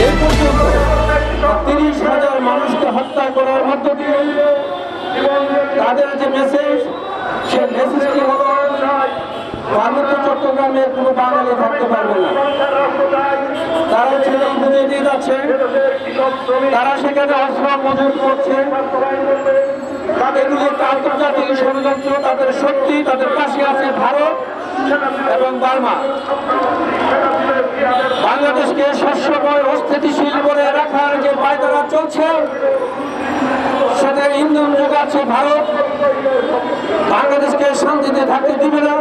এই পর্যন্ত 30,000 মানুষকে হত্যা করার মধ্য দিয়ে তাদের যে মেসেজ, সে মেসেজটি হল পার্বত্য চট্টগ্রামে কোনো বাঙালি থাকতে পারবে না। তারা ছেলে বুঝে দিয়ে যাচ্ছে, তারা সেখানে অস্ত্র মজুত করছে। এগুলি একটা আন্তর্জাতিক ষড়যন্ত্র। তাদের শক্তি, তাদের পাশে আছে ভারত এবং বার্মা। বাংলাদেশকে সবসময় অস্থিতিশীল করে রাখার যে পায়তারা চলছে, সেটার ইন্ধন যোগাচ্ছে ভারত। বাংলাদেশকে শান্তিতে থাকতে দিবে না।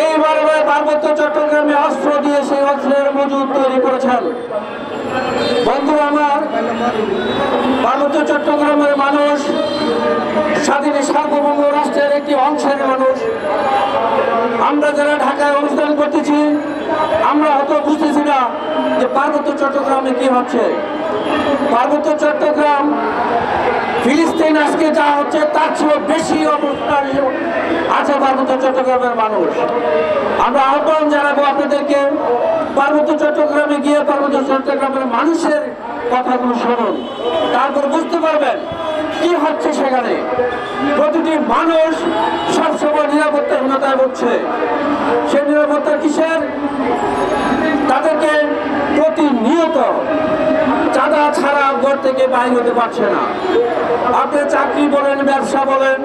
এইবার পার্বত্য চট্টগ্রামে অস্ত্র দিয়ে সেই অস্ত্রের মজুদ তৈরি করেছেন। বন্ধুরা আমার, পার্বত্য চট্টগ্রামের মানুষ স্বাধীন সার্বভৌম রাষ্ট্রের একটি অংশের মানুষ। আমরা যারা ঢাকায় অনুষ্ঠান করতেছি, আমরা হয়তো বুঝতেছি না যে পার্বত্য চট্টগ্রামে কি হচ্ছে। পার্বত্য চট্টগ্রাম ফিলিস্তিন আজকে যা হচ্ছে তার চেয়েও বেশি অবস্থান আছে পার্বত্য চট্টগ্রামের মানুষ। আমরা আহ্বান জানাবো আপনাদেরকে, পার্বত্য চট্টগ্রামে গিয়ে পার্বত্য চট্টগ্রামের মানুষের কথাগুলো শুনুন, তারপর বুঝতে পারবেন কি হচ্ছে সেখানে। প্রতিটি মানুষ সবসময় নিরাপত্তাহীনতায় ভুগছে। সে নিরাপত্তা কিসের? তাদেরকে প্রতিনিয়ত চাঁদা ছাড়া ঘর থেকে বাইরে হতে পারছে না। আপনি চাকরি বলেন, ব্যবসা বলেন,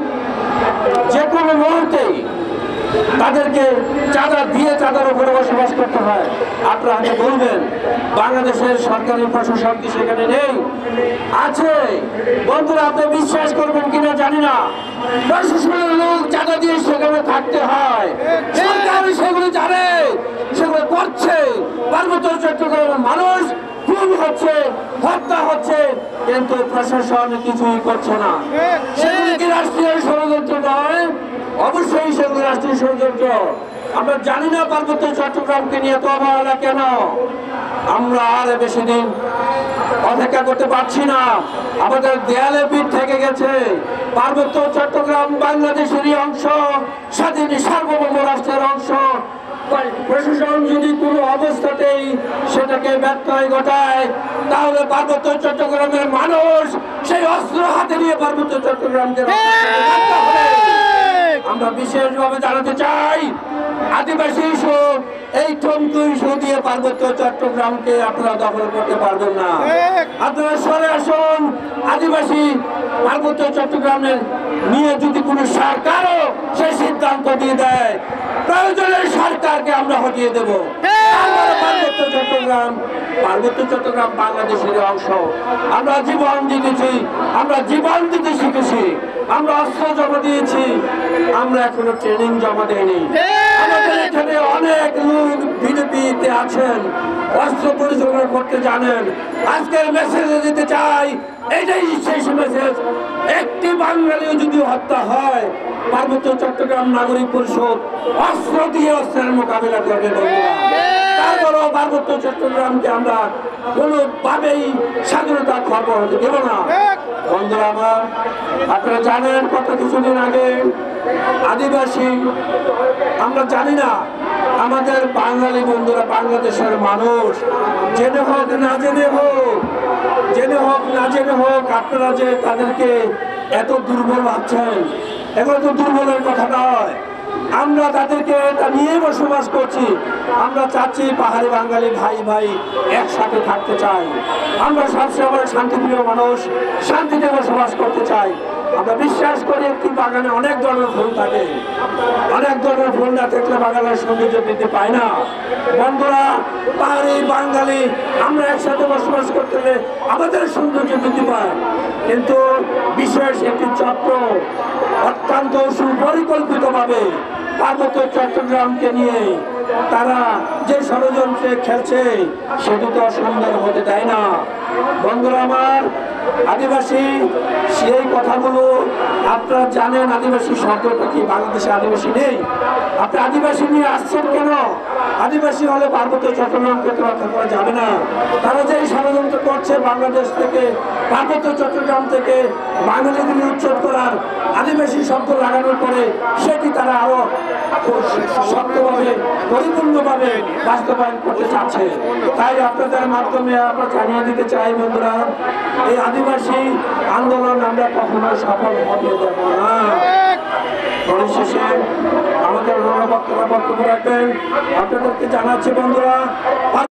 যে কোনো মুহূর্তেই তাদেরকে চাঁদা দিয়ে চাঁদার উপরে বসবাস করতে হয়। আপনারা আগে বলবেন বাংলাদেশের সরকারি প্রশাসন কি সেখানে নেই? আছে। বন্ধুরা, আপনি বিশ্বাস করবেন কিনা জানি না, প্রশাসনের লোক চাঁদা দিয়ে সেখানে থাকতে হয়। সরকার সেগুলো জানে, সেগুলো করছে। পার্বত্য চট্টগ্রামের মানুষ খুন হচ্ছে, হত্যা হচ্ছে, কিন্তু প্রশাসন কিছুই করছে না। সেগুলো কি রাষ্ট্রীয় ষড়যন্ত্র নয়? অবশ্যই সেগুলো রাষ্ট্রীয় ষড়যন্ত্র। আমরা জানি না পার্বত্য চট্টগ্রামকে নিয়ে এত অবহেলা কেন। আমরা আর বেশি দিন অপেক্ষা করতে পারছি না। আমাদের দেয়ালে পিঠ থেকে গেছে। পার্বত্য চট্টগ্রাম বাংলাদেশেরই অংশ, স্বাধীন সার্বভৌম রাষ্ট্রের অংশ। প্রশাসন যদি কোনো অবস্থাতেই সেটাকে ব্যত্যয় ঘটায়, তাহলে পার্বত্য চট্টগ্রামের মানুষ সেই অস্ত্র হাতে নিয়ে পার্বত্য চট্টগ্রামকে রক্ষা হবে। আমরা বিশেষভাবে জানাতে চাই, আদিবাসী ইস্যু, এই টঙ্কু ইস্যু দিয়ে পার্বত্য চট্টগ্রামকে আপনারা দখল করতে পারবেন না। আপনারা সরে আসুন। আদিবাসী পার্বত্য চট্টগ্রামের নিয়ে যদি কোনো সরকারও সেই সিদ্ধান্ত দিয়ে দেয়, প্রয়োজনে সরকারকে আমরা হটিয়ে দেব। পার্বত্য চট্টগ্রাম বাংলাদেশের অংশ। আমরা জীবন দিতেছি, আমরা জীবন দিতে শিখেছি, আমরা অস্ত্র জমা দিয়েছি, আমরা এখনো ট্রেনিং জমা দেয়নি। আমাদের এখানে অনেক লোক বিজেপিতে আছেন, অস্ত্র পরিচালনা করতে জানেন। আজকের মেসেজে দিতে চাই, এইটাই শেষ মেসেজ। একটি বাঙালিও যদি হত্যা হয়, পার্বত্য চট্টগ্রাম নাগরিক পরিষদ অস্ত্র দিয়ে অস্ত্রের মোকাবিলা করবে। তারপরও পার্বত্য চট্টগ্রামকে আমরা কোনোভাবেই স্বাধীনতা খবর দেব না। বন্ধুরা আমার, আপনারা জানেন কত কিছুদিন আগে আদিবাসী, আমরা জানি না, আমাদের বাঙালি বন্ধুরা, বাংলাদেশের মানুষ জেনে হোক না জেনে হোক, জেনে হোক না জেনে হোক, আপনারা যে তাদেরকে এত দুর্বল ভাবছেন, এগুলো তো দুর্বলের কথা নয়। আমরা তাদেরকে এটা নিয়ে বসবাস করছি। আমরা চাচ্ছি পাহাড়ি বাঙালি ভাই ভাই একসাথে থাকতে চাই। আমরা সবসময় শান্তিপ্রিয় মানুষ, শান্তিতে বসবাস করতে চাই। আমরা বিশ্বাস করি একটি বাগানে অনেক ধরনের ফুল থাকে, অনেক ধরনের ফুল না থাকলে বাগানের সৌন্দর্য বৃদ্ধি পায় না। বন্ধুরা, পাহাড়ি বাঙালি আমরা একসাথে বসবাস করতে হলে আমাদের সৌন্দর্য বৃদ্ধি পায়। কিন্তু বিশেষ একটি চক্র অত্যন্ত সুপরিকল্পিতভাবে পার্বত্য চট্টগ্রামকে নিয়ে তারা যে ষড়যন্ত্রে খেলছে, সেটি তো সুন্দর হতে দেয় না। বন্ধুরা আমার, আদিবাসী সেই কথাগুলো আপনারা জানেন। আদিবাসী শব্দটা কি? বাংলাদেশে আদিবাসী নেই। আপনি আদিবাসী নিয়ে আসছেন কেন? আদিবাসী হলে পার্বত্য চট্টগ্রামকে রক্ষা করা যাবে না। তারা যে ষড়যন্ত্র করছে বাংলাদেশ থেকে, পার্বত্য চট্টগ্রাম থেকে বাঙালিদের উচ্ছেদ করার, আদিবাসী শব্দ লাগানোর পরে সেটি তারা আরো শক্তভাবে পরিপূর্ণভাবে বাস্তবায়ন করতে চাচ্ছে। তাই আপনাদের মাধ্যমে আমরা জানিয়ে দিতে চাই বন্ধুরা, এই আদিবাসী আন্দোলন আমরা কখনো সফল হতে দেব না। পরিশেষে আমাদের বক্তব্য রাখবেন আপনাদেরকে জানাচ্ছি বন্ধুরা।